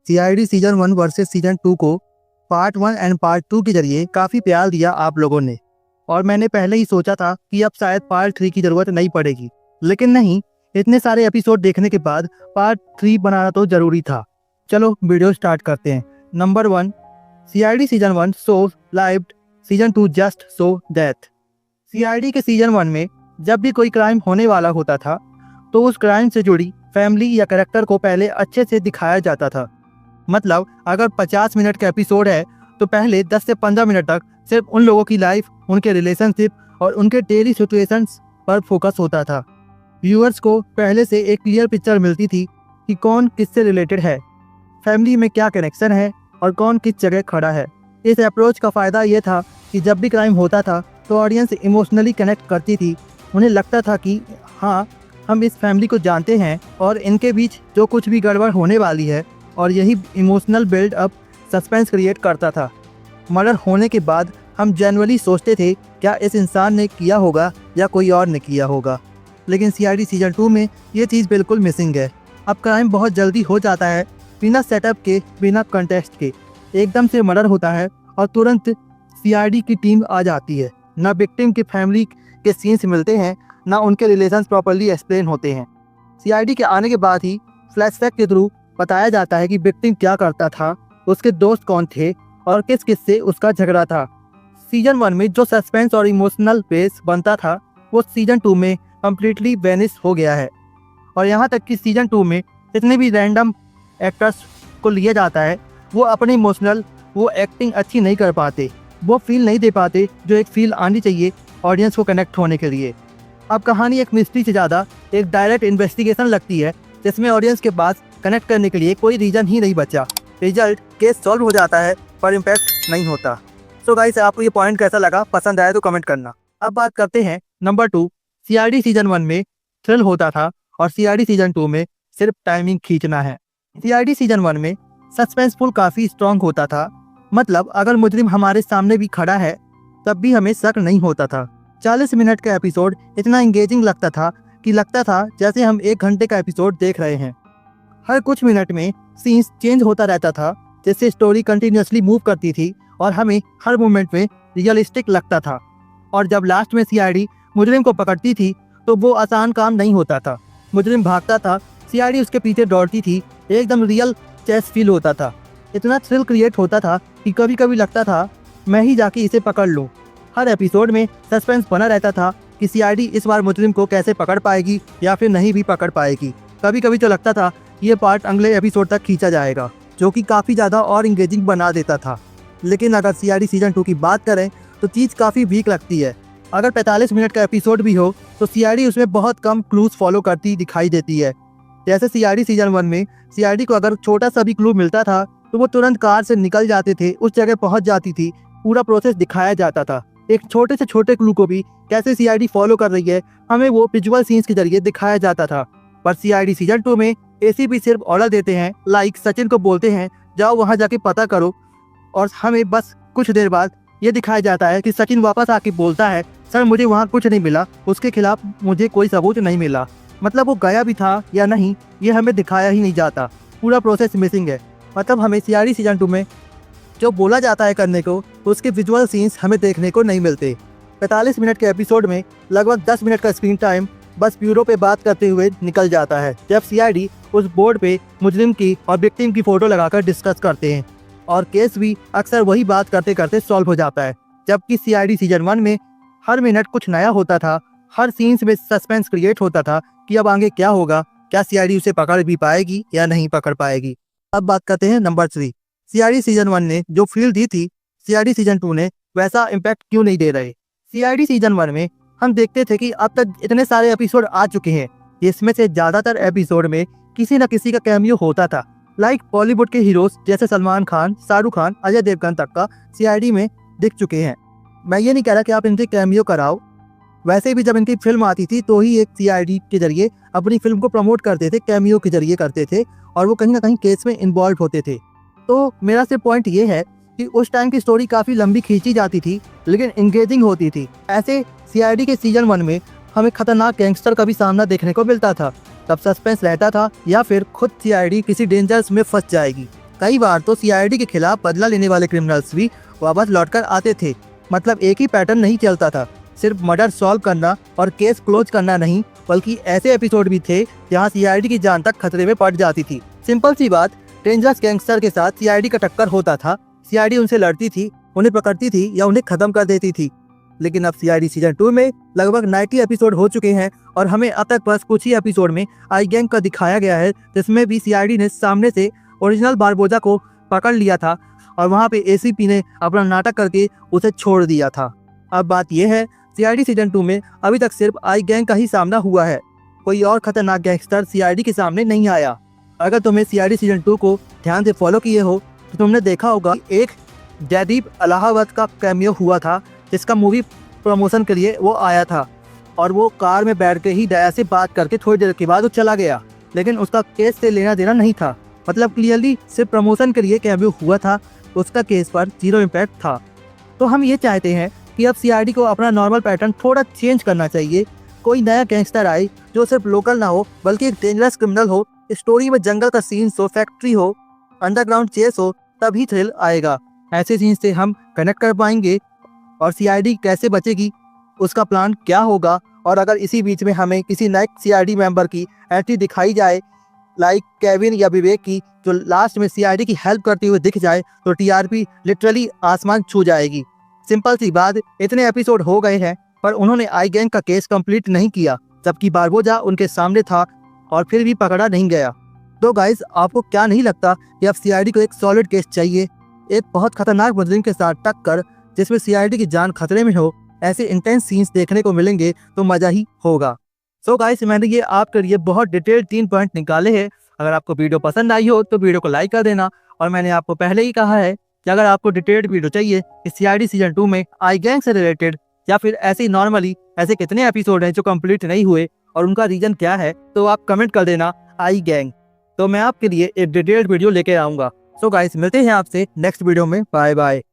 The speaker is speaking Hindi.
सीआईडी सीजन 1 वर्सेस सीजन 2 को पार्ट 1 एंड पार्ट 2 के जरिए काफ़ी प्यार दिया आप लोगों ने, और मैंने पहले ही सोचा था कि अब शायद पार्ट 3 की ज़रूरत नहीं पड़ेगी, लेकिन नहीं, इतने सारे एपिसोड देखने के बाद पार्ट 3 बनाना तो ज़रूरी था। चलो वीडियो स्टार्ट करते हैं। Number 1, CID season 1 shows lived, season 2 just show death. CID के सीजन 1 में जब भी कोई क्राइम होने वाला होता था तो उस क्राइम से जुड़ी फैमिली या कैरेक्टर को पहले अच्छे से दिखाया जाता था। मतलब अगर 50 मिनट का एपिसोड है तो पहले 10 से 15 मिनट तक सिर्फ उन लोगों की लाइफ, उनके रिलेशनशिप और उनके डेली सिचुएशंस पर फोकस होता था। व्यूअर्स को पहले से एक क्लियर पिक्चर मिलती थी कि कौन किससे रिलेटेड है, फैमिली में क्या कनेक्शन है और कौन किस जगह खड़ा है। इस अप्रोच का फ़ायदा ये था कि जब भी क्राइम होता था तो ऑडियंस इमोशनली कनेक्ट करती थी। उन्हें लगता था कि हाँ, हम इस फैमिली को जानते हैं और इनके बीच जो कुछ भी गड़बड़ होने वाली है, और यही emotional build up suspense create करता था। मर्डर होने के बाद हम जनरली सोचते थे क्या इस इंसान ने किया होगा या कोई और ने किया होगा, लेकिन सीआईडी सीजन 2 में ये चीज़ बिल्कुल मिसिंग है। अब क्राइम बहुत जल्दी हो जाता है, बिना सेटअप के, बिना कंटेक्स्ट के। एकदम से मर्डर होता है और तुरंत सीआईडी की टीम आ जाती है। ना विक्टिम की फैमिली के सीन्स मिलते हैं, ना उनके रिलेशंस प्रॉपर्ली एक्सप्लेन होते हैं। सीआईडी के आने के बाद ही फ्लैशबैक के थ्रू बताया जाता है कि विक्टिम क्या करता था, उसके दोस्त कौन थे और किस किस से उसका झगड़ा था। सीजन 1 में जो सस्पेंस और इमोशनल बेस बनता था वो सीजन 2 में कम्प्लीटली वेनिश हो गया है। और यहाँ तक कि सीजन 2 में जितने भी रैंडम एक्टर्स को लिया जाता है वो अपने इमोशनल वो एक्टिंग अच्छी नहीं कर पाते, वो फील नहीं दे पाते जो एक फील आनी चाहिए ऑडियंस को कनेक्ट होने के लिए। अब कहानी एक मिस्ट्री से ज़्यादा एक डायरेक्ट इन्वेस्टिगेशन लगती है, जिसमें ऑडियंस के पास कनेक्ट करने के लिए कोई रीज़न ही नहीं बचा। रिजल्ट केस सॉल्व हो जाता है पर इम्पैक्ट नहीं होता। सो गाइस, आपको ये पॉइंट कैसा लगा? पसंद आया तो कमेंट करना। अब बात करते हैं नंबर 2। सीआईडी सीजन 1 में थ्रिल होता था और सीआईडी सीजन 2 में सिर्फ टाइमिंग खींचना है। सीआईडी सीजन 1 में सस्पेंसफुल काफ़ी स्ट्रॉन्ग होता था। मतलब अगर मुजरिम हमारे सामने भी खड़ा है तब भी हमें शक नहीं होता था। 40 मिनट का एपिसोड इतना इंगेजिंग लगता था कि लगता था जैसे हम 1 घंटे का एपिसोड देख रहे हैं। हर कुछ मिनट में सीन्स चेंज होता रहता था, जिससे स्टोरी कंटिन्यूअसली मूव करती थी और हमें हर मोमेंट में रियलिस्टिक लगता था। और जब लास्ट में सीआईडी मुजरिम को पकड़ती थी तो वो आसान काम नहीं होता था। मुजरिम भागता था, सीआईडी उसके पीछे दौड़ती थी, एकदम रियल चेस फील होता था। इतना थ्रिल क्रिएट होता था कि कभी कभी लगता था मैं ही जाके इसे पकड़ लूँ। हर एपिसोड में सस्पेंस बना रहता था कि सीआईडी इस बार मुजरिम को कैसे पकड़ पाएगी या फिर नहीं भी पकड़ पाएगी। कभी कभी तो लगता था ये पार्ट अगले एपिसोड तक खींचा जाएगा, जो कि काफ़ी ज़्यादा और इंगेजिंग बना देता था। लेकिन अगर सीआईडी सीजन 2 की बात करें तो चीज़ काफ़ी वीक लगती है। अगर 45 मिनट का एपिसोड भी हो तो सीआईडी उसमें बहुत कम क्लूज फॉलो करती दिखाई देती है। जैसे सीआईडी सीजन 1 में सीआईडी को अगर छोटा सा भी क्लू मिलता था तो वो तुरंत कार से निकल जाते थे, उस जगह पहुंच जाती थी, पूरा प्रोसेस दिखाया जाता था। एक छोटे से छोटे क्लू को भी कैसे सीआईडी फॉलो कर रही है हमें वो विजुअल सीन्स के जरिए दिखाया जाता था। पर सीआईडी सीजन 2 में एसीपी सिर्फ ऑर्डर देते हैं, लाइक सचिन को बोलते हैं जाओ वहां जाके पता करो, और हमें बस कुछ देर बाद ये दिखाया जाता है कि सचिन वापस आके बोलता है सर मुझे वहाँ कुछ नहीं मिला, उसके खिलाफ मुझे कोई सबूत नहीं मिला। मतलब वो गया भी था या नहीं ये हमें दिखाया ही नहीं जाता। पूरा प्रोसेस मिसिंग है। मतलब हमें सीआईडी सीजन 2 में जो बोला जाता है करने को उसके विजुअल सीन्स हमें देखने को नहीं मिलते। 45 मिनट के एपिसोड में लगभग 10 मिनट का स्क्रीन टाइम बस ब्यूरो पे बात करते हुए निकल जाता है, जब सीआईडी उस बोर्ड पे मुजरिम की और विक्टिम की फ़ोटो लगाकर डिस्कस करते हैं, और केस भी अक्सर वही बात करते करते सॉल्व हो जाता है। जबकि सीआईडी सीजन 1 में हर मिनट कुछ नया होता था, हर सीन्स में सस्पेंस क्रिएट होता था कि अब आगे क्या होगा, क्या सीआईडी उसे पकड़ भी पाएगी या नहीं पकड़ पाएगी। अब बात करते हैं नंबर 3। सीआईडी सीजन 1 ने जो फील दी थी सीआईडी सीजन 2 ने वैसा इम्पैक्ट क्यों नहीं दे रहे। सीआईडी सीजन 1 में हम देखते थे कि अब तक इतने सारे एपिसोड आ चुके हैं, जिसमें से ज़्यादातर एपिसोड में किसी न किसी का कैमियो होता था। लाइक बॉलीवुड के हीरोज जैसे सलमान खान, शाहरुख खान, अजय देवगन तक का सीआईडी में दिख चुके हैं। मैं ये नहीं कह रहा कि आप इनके कैमियो कराओ, वैसे भी जब इनकी फिल्म आती थी तो ही एक सीआईडी के जरिए अपनी फिल्म को प्रमोट करते थे, कैमियो के जरिए करते थे, और वो कहीं ना कहीं केस में इन्वॉल्व होते थे। तो मेरा सिर्फ पॉइंट ये है कि उस टाइम की स्टोरी काफ़ी लंबी खींची जाती थी लेकिन इंगेजिंग होती थी। ऐसे सीआईडी के सीजन 1 में हमें खतरनाक गैंगस्टर का भी सामना देखने को मिलता था, तब सस्पेंस रहता था या फिर खुद सीआईडी किसी डेंजर्स में फंस जाएगी। कई बार तो सीआईडी के खिलाफ बदला लेने वाले क्रिमिनल्स भी वापस लौटकर आते थे। मतलब एक ही पैटर्न नहीं चलता था, सिर्फ मर्डर सॉल्व करना और केस क्लोज करना नहीं, बल्कि ऐसे एपिसोड भी थे जहां सीआईडी की जान तक खतरे में पड़ जाती थी। सिंपल सी बात, डेंजरस गैंगस्टर के साथ सीआईडी का टक्कर होता था। सीआईडी उनसे लड़ती थी, उन्हें पकड़ती थी या उन्हें खत्म कर देती थी। लेकिन अब सीआईडी सीजन 2 में लगभग 90 एपिसोड हो चुके हैं और हमें अब तक बस कुछ ही एपिसोड में आई गैंग का दिखाया गया है, जिसमें भी सीआईडी ने सामने से ओरिजिनल बारबोजा को पकड़ लिया था और वहां पे एसीपी ने अपना नाटक करके उसे छोड़ दिया था। अब बात यह है, सीआईडी सीजन 2 में अभी तक सिर्फ आई गैंग का ही सामना हुआ है, कोई और खतरनाक गैंगस्टर सीआईडी के सामने नहीं आया। अगर तुम्हें सीआईडी सीजन 2 को ध्यान से फॉलो किए हो तो तुमने देखा होगा एक जयदीप अलाहाबाद का कैमियो हुआ था, जिसका मूवी प्रमोशन के लिए वो आया था और वो कार में बैठ के ही दया से बात करके थोड़ी देर के बाद वो चला गया, लेकिन उसका केस से लेना देना नहीं था। मतलब क्लियरली सिर्फ प्रमोशन के लिए कैमियो हुआ था, उसका केस पर जीरो इम्पैक्ट था। तो हम ये चाहते हैं कि अब सीआईडी को अपना नॉर्मल पैटर्न थोड़ा चेंज करना चाहिए। कोई नया गैंगस्टर आए जो सिर्फ लोकल ना हो बल्कि एक डेंजरस क्रिमिनल हो, स्टोरी में जंगल का सीन्स हो, फैक्ट्री हो, अंडरग्राउंड चेस हो, तभी थ्रिल आएगा। ऐसे सीन से हम कनेक्ट कर पाएंगे और सीआईडी कैसे बचेगी, उसका प्लान क्या होगा। और अगर इसी बीच में हमें किसी नए सीआईडी मेंबर की एंट्री दिखाई जाए, लाइक केविन या विवेक की, जो लास्ट में सीआईडी की हेल्प करते हुए दिख जाए, तो टीआरपी लिटरली आसमान छू जाएगी। सिंपल सी बात, इतने एपिसोड हो गए हैं पर उन्होंने आई गैंग का केस कंप्लीट नहीं किया, जबकि बारबोजा उनके सामने था और फिर भी पकड़ा नहीं गया। तो गाइज, आपको क्या नहीं लगता कि अब सीआईडी को एक सॉलिड केस चाहिए, एक बहुत खतरनाक मुजरिम के साथ टक्कर जिसमें सीआईडी की जान खतरे में हो? ऐसे इंटेंस सीन्स देखने को मिलेंगे तो मजा ही होगा। सो गाइस, मैंने ये आपके लिए बहुत डिटेल्ड 3 पॉइंट निकाले हैं। अगर आपको वीडियो पसंद आई हो तो वीडियो को लाइक कर देना। और मैंने आपको पहले ही कहा है कि अगर आपको डिटेल्ड वीडियो चाहिए कि सीआईडी सीजन 2 में आई गैंग से रिलेटेड या फिर ऐसे ही नॉर्मली ऐसे कितने एपिसोड हैं जो कंप्लीट नहीं हुए और उनका रीजन क्या है, तो आप कमेंट कर देना आई गैंग, तो मैं आपके लिए एक डिटेल्ड वीडियो लेके आऊँगा। सो गाइस, मिलते हैं आपसे नेक्स्ट वीडियो में। Bye bye.